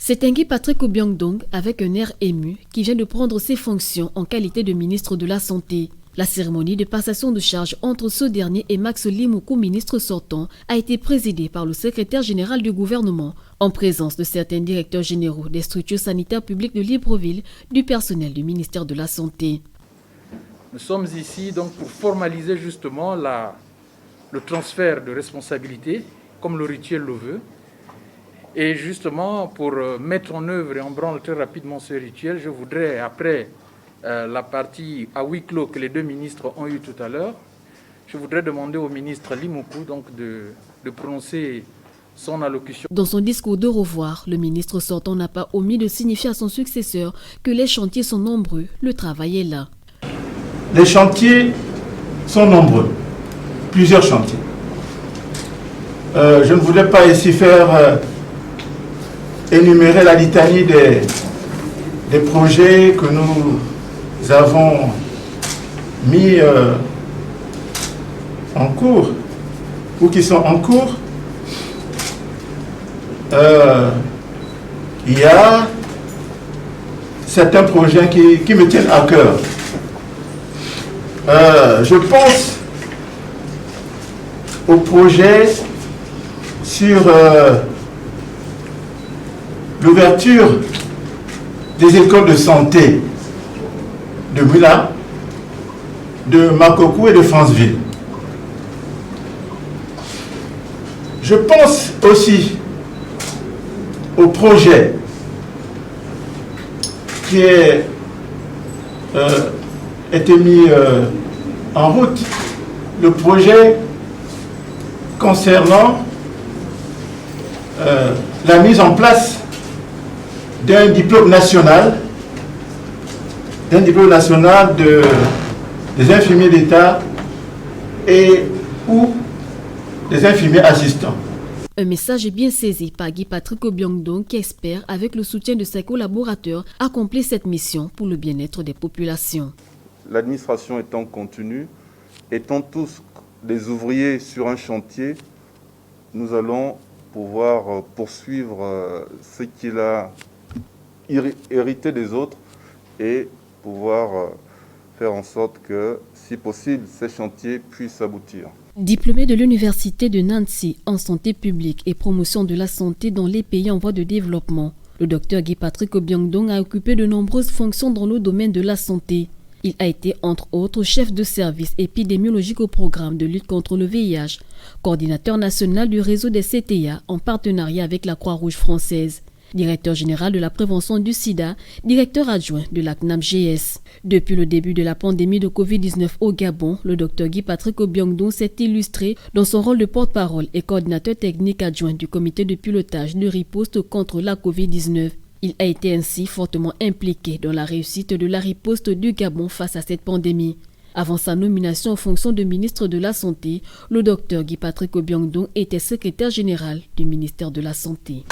C'est Nguy Patrick Obiang-Dong, avec un air ému, qui vient de prendre ses fonctions en qualité de ministre de la Santé. La cérémonie de passation de charge entre ce dernier et Max Limoukou, ministre sortant, a été présidée par le secrétaire général du gouvernement, en présence de certains directeurs généraux des structures sanitaires publiques de Libreville, du personnel du ministère de la Santé. Nous sommes ici donc pour formaliser justement le transfert de responsabilité, comme le rituel le veut. Et justement, pour mettre en œuvre et en branle très rapidement ce rituel, je voudrais, après la partie à huis clos que les deux ministres ont eue tout à l'heure, je voudrais demander au ministre Limoukou donc de prononcer son allocution. Dans son discours de revoir, le ministre sortant n'a pas omis de signifier à son successeur que les chantiers sont nombreux, le travail est là. Les chantiers sont nombreux, plusieurs chantiers. Je ne voulais pas ici faire énumérer la litanie des projets que nous avons mis en cours ou qui sont en cours. Il y a certains projets qui me tiennent à cœur. Je pense au projet sur l'ouverture des écoles de santé de Mula, de Makokou et de Franceville. Je pense aussi au projet qui a été mis en route, le projet concernant la mise en place d'un diplôme national des infirmiers d'État et ou des infirmiers assistants. Un message bien saisi par Nguy Patrick Obiang-Dong qui espère, avec le soutien de ses collaborateurs, accomplir cette mission pour le bien-être des populations. L'administration étant contenue, étant tous des ouvriers sur un chantier, nous allons pouvoir poursuivre ce qu'il a hérité des autres et pouvoir faire en sorte que, si possible, ces chantiers puissent aboutir. Diplômé de l'Université de Nancy en santé publique et promotion de la santé dans les pays en voie de développement, le docteur Nguy Patrick Obiang-Dong a occupé de nombreuses fonctions dans le domaine de la santé. Il a été entre autres chef de service épidémiologique au programme de lutte contre le VIH, coordinateur national du réseau des CTA en partenariat avec la Croix-Rouge française, directeur général de la prévention du sida, directeur adjoint de la CNAM-GS. Depuis le début de la pandémie de Covid-19 au Gabon, le docteur Nguy Patrick Obiang-Dong s'est illustré dans son rôle de porte-parole et coordinateur technique adjoint du comité de pilotage de riposte contre la Covid-19. Il a été ainsi fortement impliqué dans la réussite de la riposte du Gabon face à cette pandémie. Avant sa nomination en fonction de ministre de la Santé, le docteur Nguy Patrick Obiang-Dong était secrétaire général du ministère de la Santé.